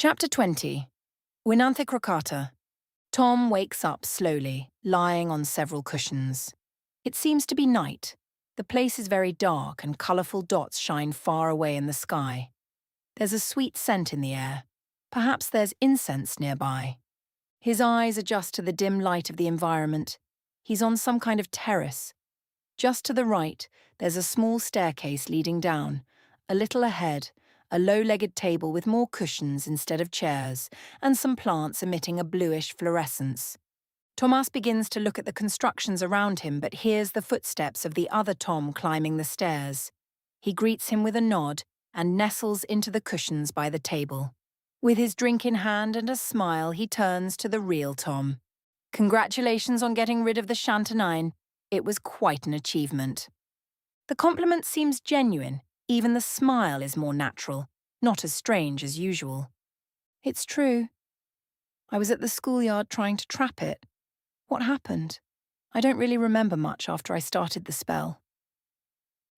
Chapter 20. Oenanthe crocata. Tom wakes up slowly, lying on several cushions. It seems to be night. The place is very dark and colourful dots shine far away in the sky. There's a sweet scent in the air. Perhaps there's incense nearby. His eyes adjust to the dim light of the environment. He's on some kind of terrace. Just to the right, there's a small staircase leading down. A little ahead, a low-legged table with more cushions instead of chairs, and some plants emitting a bluish fluorescence. Thomas begins to look at the constructions around him, but hears the footsteps of the other Tom climbing the stairs. He greets him with a nod and nestles into the cushions by the table. With his drink in hand and a smile, he turns to the real Tom. Congratulations on getting rid of the Chantenine. It was quite an achievement. The compliment seems genuine. Even the smile is more natural, not as strange as usual. It's true. I was at the schoolyard trying to trap it. What happened? I don't really remember much after I started the spell.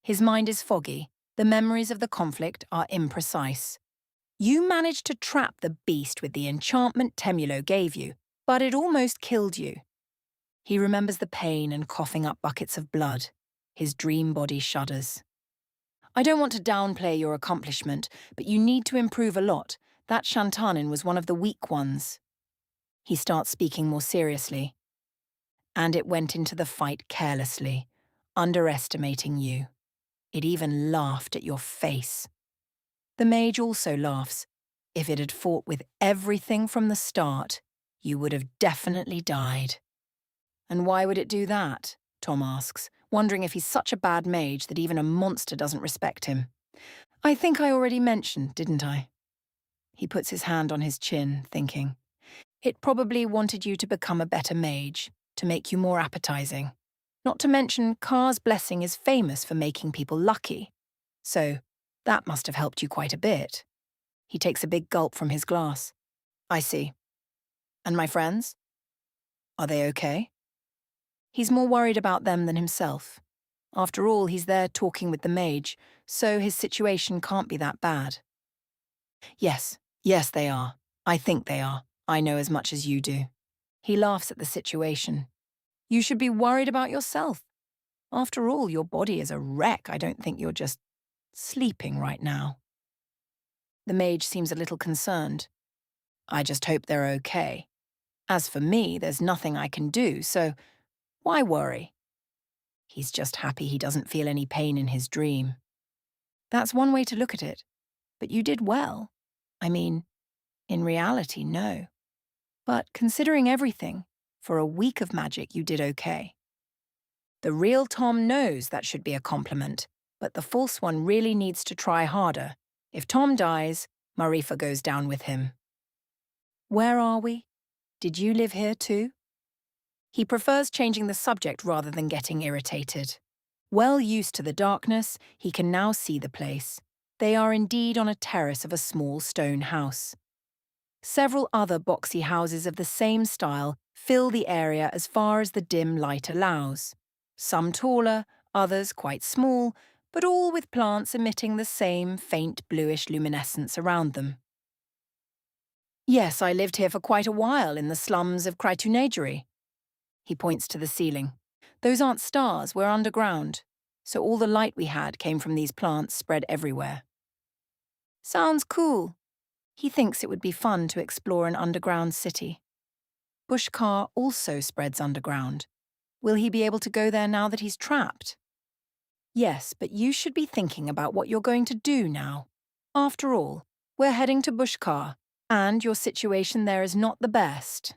His mind is foggy. The memories of the conflict are imprecise. You managed to trap the beast with the enchantment Temulo gave you, but it almost killed you. He remembers the pain and coughing up buckets of blood. His dream body shudders. I don't want to downplay your accomplishment, but you need to improve a lot. That Shantanin was one of the weak ones. He starts speaking more seriously. And it went into the fight carelessly, underestimating you. It even laughed at your face. The mage also laughs. If it had fought with everything from the start, you would have definitely died. And why would it do that? Tom asks, wondering if he's such a bad mage that even a monster doesn't respect him. I think I already mentioned, didn't I? He puts his hand on his chin, thinking. It probably wanted you to become a better mage, to make you more appetizing. Not to mention, Car's blessing is famous for making people lucky. So, that must have helped you quite a bit. He takes a big gulp from his glass. I see. And my friends? Are they okay? He's more worried about them than himself. After all, he's there talking with the mage, so his situation can't be that bad. Yes, they are. I think they are. I know as much as you do. He laughs at the situation. You should be worried about yourself. After all, your body is a wreck. I don't think you're just sleeping right now. The mage seems a little concerned. I just hope they're okay. As for me, there's nothing I can do, so why worry? He's just happy he doesn't feel any pain in his dream. That's one way to look at it. But you did well. I mean, in reality, no. But considering everything, for a week of magic, you did okay. The real Tom knows that should be a compliment, but the false one really needs to try harder. If Tom dies, Marifa goes down with him. Where are we? Did you live here too? He prefers changing the subject rather than getting irritated. Well used to the darkness, he can now see the place. They are indeed on a terrace of a small stone house. Several other boxy houses of the same style fill the area as far as the dim light allows. Some taller, others quite small, but all with plants emitting the same faint bluish luminescence around them. Yes, I lived here for quite a while in the slums of Krytunageri. He points to the ceiling. Those aren't stars, we're underground. So all the light we had came from these plants spread everywhere. Sounds cool. He thinks it would be fun to explore an underground city. Bushkar also spreads underground. Will he be able to go there now that he's trapped? Yes, but you should be thinking about what you're going to do now. After all, we're heading to Bushkar, and your situation there is not the best.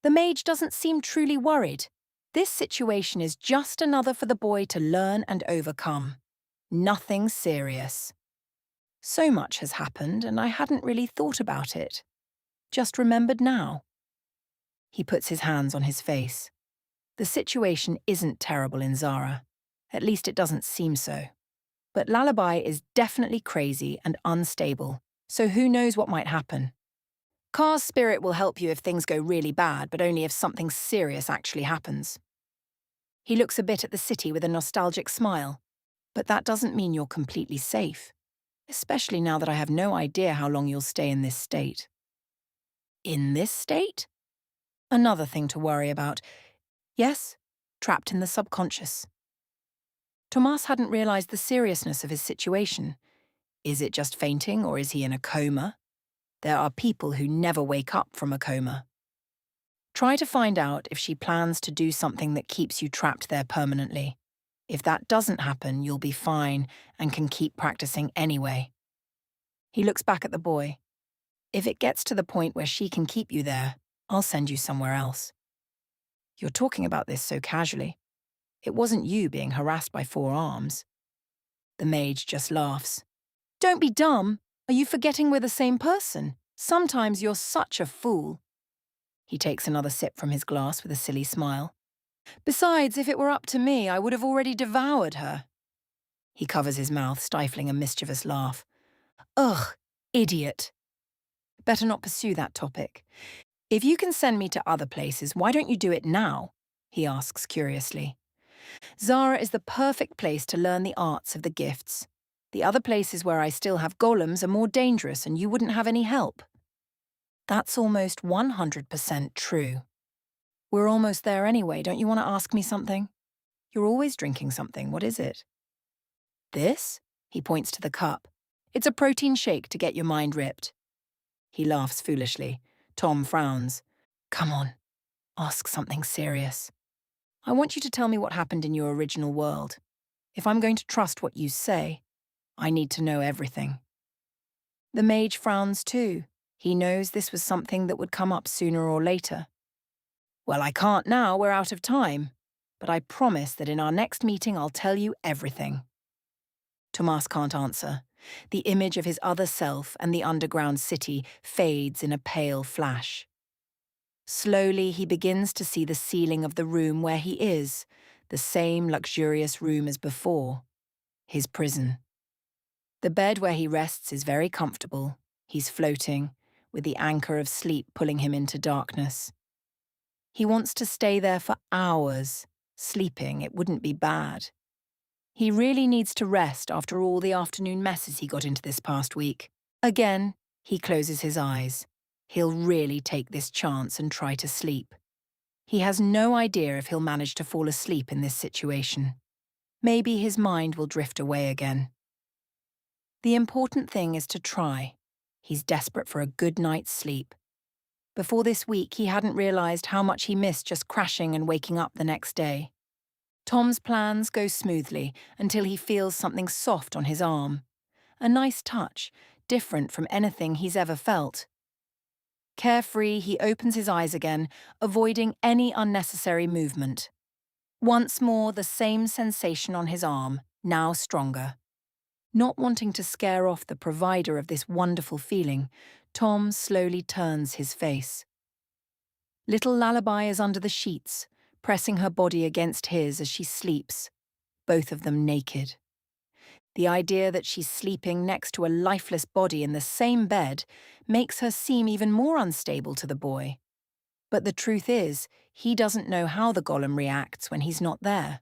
The mage doesn't seem truly worried. This situation is just another for the boy to learn and overcome. Nothing serious. So much has happened, and I hadn't really thought about it. Just remembered now. He puts his hands on his face. The situation isn't terrible in Zara. At least it doesn't seem so. But Lullaby is definitely crazy and unstable, so who knows what might happen. Car's spirit will help you if things go really bad, but only if something serious actually happens. He looks a bit at the city with a nostalgic smile. But that doesn't mean you're completely safe. especially now that I have no idea how long you'll stay in this state. In this state? Another thing to worry about. Yes, trapped in the subconscious. Tomas hadn't realized the seriousness of his situation. Is it just fainting, or is he in a coma? There are people who never wake up from a coma. Try to find out if she plans to do something that keeps you trapped there permanently. If that doesn't happen, you'll be fine and can keep practicing anyway. He looks back at the boy. If it gets to the point where she can keep you there, I'll send you somewhere else. You're talking about this so casually. It wasn't you being harassed by 4 arms. The mage just laughs. Don't be dumb. Are you forgetting we're the same person? Sometimes you're such a fool. He takes another sip from his glass with a silly smile. Besides, if it were up to me, I would have already devoured her. He covers his mouth, stifling a mischievous laugh. Ugh, idiot. Better not pursue that topic. If you can send me to other places, why don't you do it now? He asks curiously. Zara is the perfect place to learn the arts of the gifts. The other places where I still have golems are more dangerous and you wouldn't have any help. That's almost 100% true. We're almost there anyway. Don't you want to ask me something? You're always drinking something. What is it? This? He points to the cup. It's a protein shake to get your mind ripped. He laughs foolishly. Tom frowns. Come on, ask something serious. I want you to tell me what happened in your original world. If I'm going to trust what you say, I need to know everything. The mage frowns too. He knows this was something that would come up sooner or later. Well, I can't now, we're out of time. But I promise that in our next meeting I'll tell you everything. Tomas can't answer. The image of his other self and the underground city fades in a pale flash. Slowly he begins to see the ceiling of the room where he is, the same luxurious room as before. His prison. The bed where he rests is very comfortable. He's floating, with the anchor of sleep pulling him into darkness. He wants to stay there for hours. Sleeping, it wouldn't be bad. He really needs to rest after all the afternoon messes he got into this past week. Again, he closes his eyes. He'll really take this chance and try to sleep. He has no idea if he'll manage to fall asleep in this situation. Maybe his mind will drift away again. The important thing is to try. He's desperate for a good night's sleep. Before this week, he hadn't realized how much he missed just crashing and waking up the next day. Tom's plans go smoothly until he feels something soft on his arm. A nice touch, different from anything he's ever felt. Carefree, he opens his eyes again, avoiding any unnecessary movement. Once more, the same sensation on his arm, now stronger. Not wanting to scare off the provider of this wonderful feeling, Tom slowly turns his face. Little Lullaby is under the sheets, pressing her body against his as she sleeps, both of them naked. The idea that she's sleeping next to a lifeless body in the same bed makes her seem even more unstable to the boy. But the truth is, he doesn't know how the golem reacts when he's not there.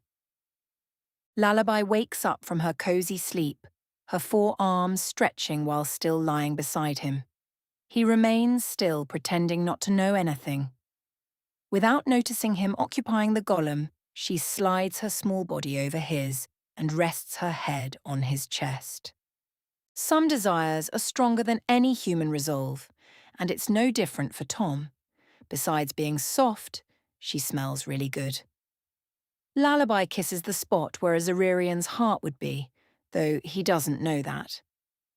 Lullaby wakes up from her cozy sleep, her 4 arms stretching while still lying beside him. He remains still, pretending not to know anything. Without noticing him occupying the golem, she slides her small body over his and rests her head on his chest. Some desires are stronger than any human resolve, and it's no different for Tom. Besides being soft, she smells really good. Lullaby kisses the spot where a Zeririan's heart would be, though he doesn't know that.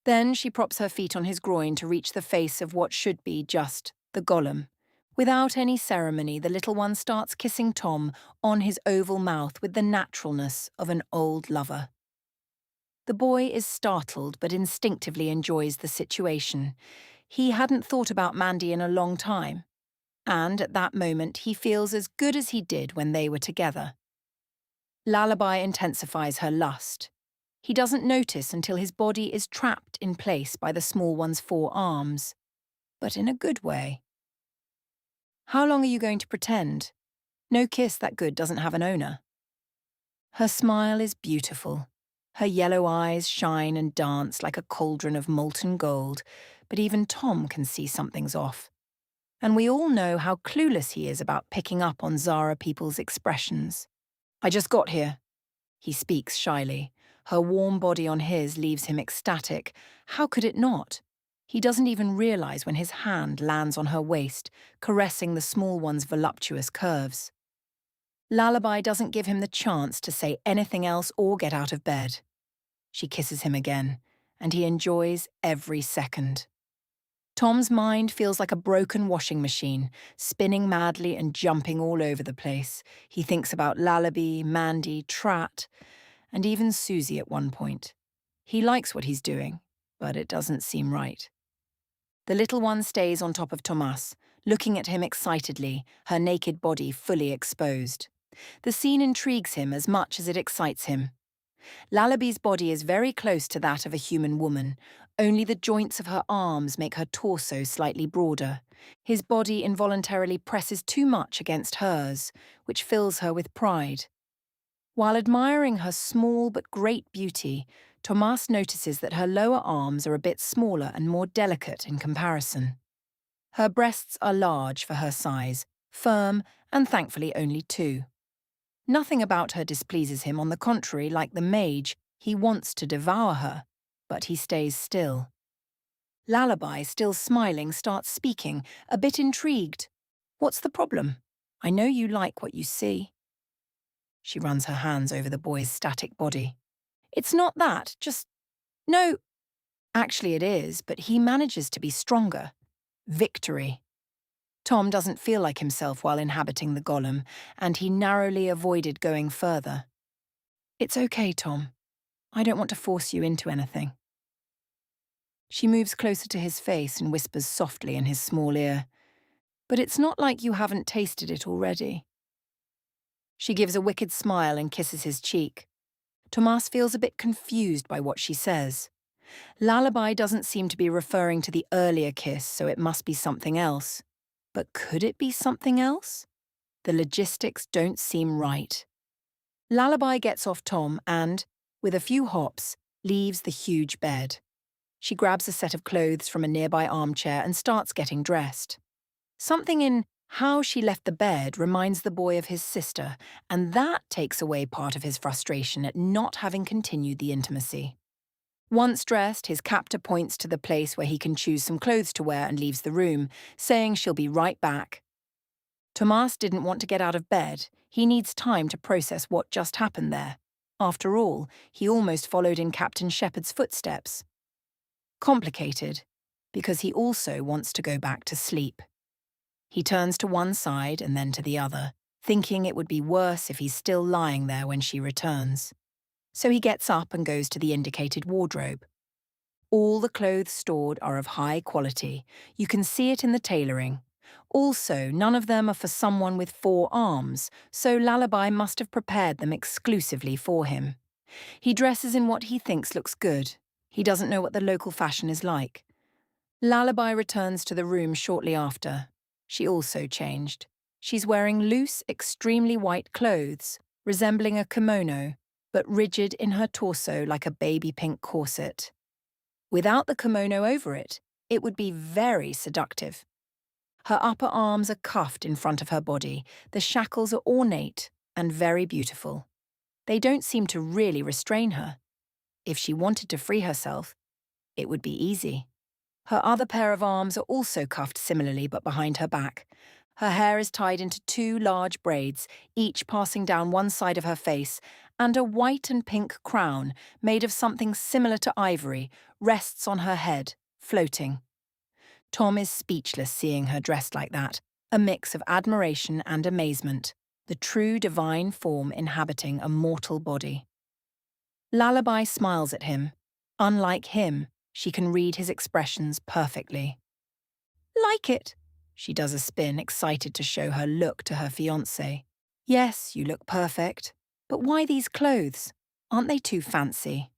Then she props her feet on his groin to reach the face of what should be just the golem. Without any ceremony, the little one starts kissing Tom on his oval mouth with the naturalness of an old lover. The boy is startled but instinctively enjoys the situation. He hadn't thought about Mandy in a long time, and at that moment he feels as good as he did when they were together. Lullaby intensifies her lust. He doesn't notice until his body is trapped in place by the small one's 4 arms, but in a good way. How long are you going to pretend? No kiss that good doesn't have an owner. Her smile is beautiful. Her yellow eyes shine and dance like a cauldron of molten gold, but even Tom can see something's off. And we all know how clueless he is about picking up on Zara people's expressions. I just got here. He speaks shyly. Her warm body on his leaves him ecstatic. How could it not? He doesn't even realize when his hand lands on her waist, caressing the small one's voluptuous curves. Lullaby doesn't give him the chance to say anything else or get out of bed. She kisses him again, and he enjoys every second. Tom's mind feels like a broken washing machine, spinning madly and jumping all over the place. He thinks about Lullaby, Mandy, Trat, and even Susie at one point. He likes what he's doing, but it doesn't seem right. The little one stays on top of Tomas, looking at him excitedly, her naked body fully exposed. The scene intrigues him as much as it excites him. Lullaby's body is very close to that of a human woman. Only the joints of her arms make her torso slightly broader. His body involuntarily presses too much against hers, which fills her with pride. While admiring her small but great beauty, Tomas notices that her lower arms are a bit smaller and more delicate in comparison. Her breasts are large for her size, firm, and thankfully only 2. Nothing about her displeases him, on the contrary, like the mage, he wants to devour her, but he stays still. Lullaby, still smiling, starts speaking, a bit intrigued. What's the problem? I know you like what you see. She runs her hands over the boy's static body. It's not that, just… No. Actually it is, but he manages to be stronger. Victory. Tom doesn't feel like himself while inhabiting the golem, and he narrowly avoided going further. It's okay, Tom. I don't want to force you into anything. She moves closer to his face and whispers softly in his small ear. But it's not like you haven't tasted it already. She gives a wicked smile and kisses his cheek. Tomas feels a bit confused by what she says. Lullaby doesn't seem to be referring to the earlier kiss, so it must be something else. But could it be something else? The logistics don't seem right. Lullaby gets off Tom and, with a few hops, leaves the huge bed. She grabs a set of clothes from a nearby armchair and starts getting dressed. Something in how she left the bed reminds the boy of his sister, and that takes away part of his frustration at not having continued the intimacy. Once dressed, his captor points to the place where he can choose some clothes to wear and leaves the room, saying she'll be right back. Tomas didn't want to get out of bed. He needs time to process what just happened there. After all, he almost followed in Captain Shepherd's footsteps. Complicated, because he also wants to go back to sleep. He turns to one side and then to the other, thinking it would be worse if he's still lying there when she returns. So he gets up and goes to the indicated wardrobe. All the clothes stored are of high quality. You can see it in the tailoring. Also, none of them are for someone with 4 arms, so Lullaby must have prepared them exclusively for him. He dresses in what he thinks looks good. He doesn't know what the local fashion is like. Lullaby returns to the room shortly after. She also changed. She's wearing loose, extremely white clothes, resembling a kimono, but rigid in her torso like a baby pink corset. Without the kimono over it, it would be very seductive. Her upper arms are cuffed in front of her body. The shackles are ornate and very beautiful. They don't seem to really restrain her. If she wanted to free herself, it would be easy. Her other pair of arms are also cuffed similarly but behind her back. Her hair is tied into 2 large braids, each passing down one side of her face, and a white and pink crown, made of something similar to ivory, rests on her head, floating. Tom is speechless seeing her dressed like that, a mix of admiration and amazement, the true divine form inhabiting a mortal body. Lullaby smiles at him. Unlike him, she can read his expressions perfectly. Like it? She does a spin, excited to show her look to her fiancé. Yes, you look perfect. But why these clothes? Aren't they too fancy?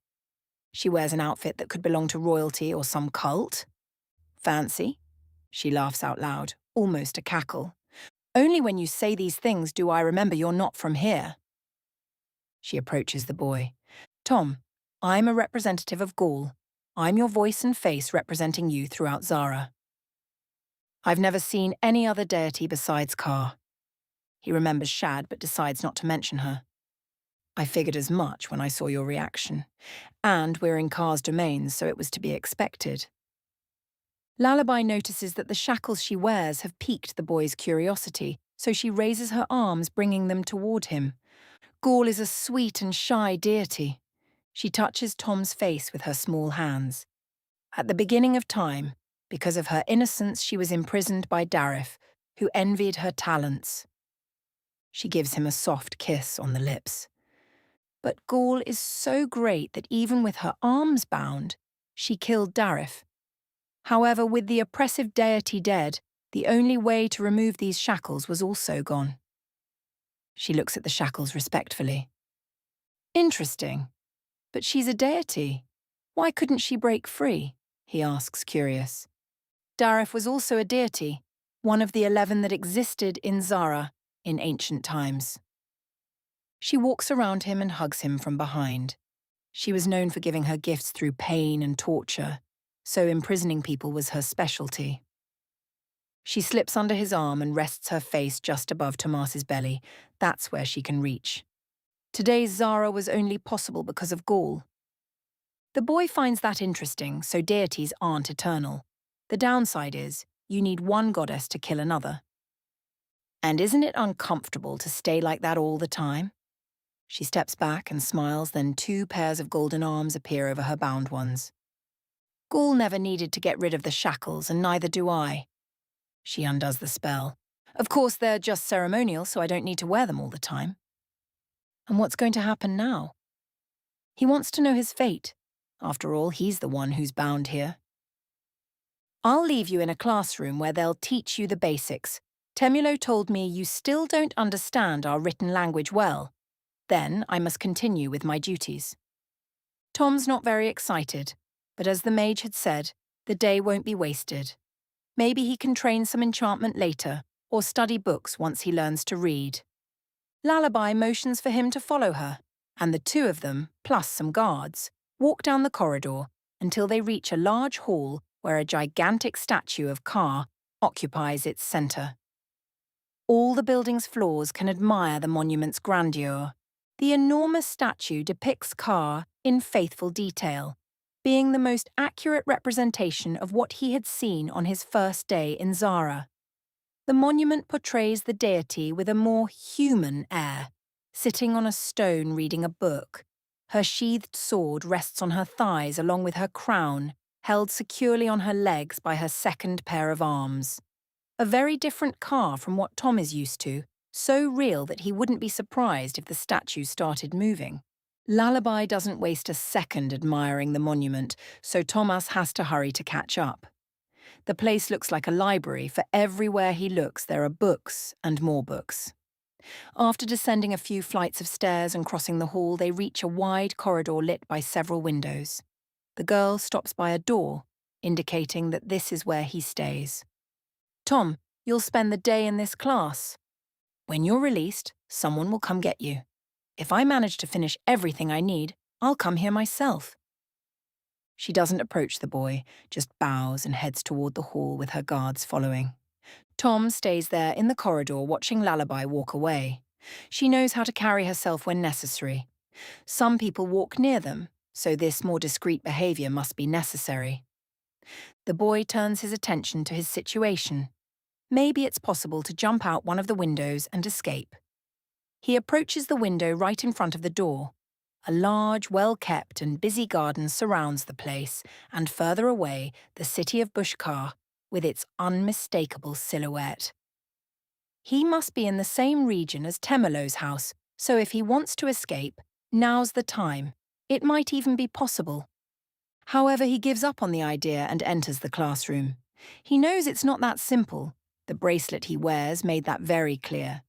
She wears an outfit that could belong to royalty or some cult. Fancy? She laughs out loud, almost a cackle. Only when you say these things do I remember you're not from here. She approaches the boy. Tom, I'm a representative of Gaul. I'm your voice and face representing you throughout Zara. I've never seen any other deity besides Ka. He remembers Shad but decides not to mention her. I figured as much when I saw your reaction. And we're in Ka's domains, so it was to be expected. Lullaby notices that the shackles she wears have piqued the boy's curiosity, so she raises her arms, bringing them toward him. Gaul is a sweet and shy deity. She touches Tom's face with her small hands. At the beginning of time, because of her innocence, she was imprisoned by Darif, who envied her talents. She gives him a soft kiss on the lips. But Gaul is so great that even with her arms bound, she killed Darif. However, with the oppressive deity dead, the only way to remove these shackles was also gone. She looks at the shackles respectfully. Interesting. But she's a deity. Why couldn't she break free? He asks, curious. Darif was also a deity, one of the 11 that existed in Zara in ancient times. She walks around him and hugs him from behind. She was known for giving her gifts through pain and torture, so imprisoning people was her specialty. She slips under his arm and rests her face just above Tomas's belly. That's where she can reach. Today's Zara was only possible because of Gaul. The boy finds that interesting, so deities aren't eternal. The downside is, you need one goddess to kill another. And isn't it uncomfortable to stay like that all the time? She steps back and smiles, then 2 pairs of golden arms appear over her bound ones. Gaul never needed to get rid of the shackles, and neither do I. She undoes the spell. Of course, they're just ceremonial, so I don't need to wear them all the time. And what's going to happen now? He wants to know his fate. After all, he's the one who's bound here. I'll leave you in a classroom where they'll teach you the basics. Temulo told me you still don't understand our written language well. Then I must continue with my duties. Tom's not very excited, but as the mage had said, the day won't be wasted. Maybe he can train some enchantment later, or study books once he learns to read. Lullaby motions for him to follow her, and the 2 of them, plus some guards, walk down the corridor until they reach a large hall where a gigantic statue of Ka occupies its center. All the building's floors can admire the monument's grandeur. The enormous statue depicts Ka in faithful detail, being the most accurate representation of what he had seen on his first day in Zara. The monument portrays the deity with a more human air, sitting on a stone reading a book. Her sheathed sword rests on her thighs along with her crown, held securely on her legs by her second pair of arms. A very different Ka from what Tom is used to, so real that he wouldn't be surprised if the statue started moving. Lullaby doesn't waste a second admiring the monument, so Thomas has to hurry to catch up. The place looks like a library, for everywhere he looks there are books and more books. After descending a few flights of stairs and crossing the hall, they reach a wide corridor lit by several windows. The girl stops by a door, indicating that this is where he stays. Tom, you'll spend the day in this class. When you're released, someone will come get you. If I manage to finish everything I need, I'll come here myself. She doesn't approach the boy, just bows and heads toward the hall with her guards following. Tom stays there in the corridor watching Lullaby walk away. She knows how to carry herself when necessary. Some people walk near them, so this more discreet behavior must be necessary. The boy turns his attention to his situation. Maybe it's possible to jump out one of the windows and escape. He approaches the window right in front of the door. A large, well-kept and busy garden surrounds the place, and further away, the city of Bushkar, with its unmistakable silhouette. He must be in the same region as Temulo's house, so if he wants to escape, now's the time. It might even be possible. However, he gives up on the idea and enters the classroom. He knows it's not that simple. The bracelet he wears made that very clear.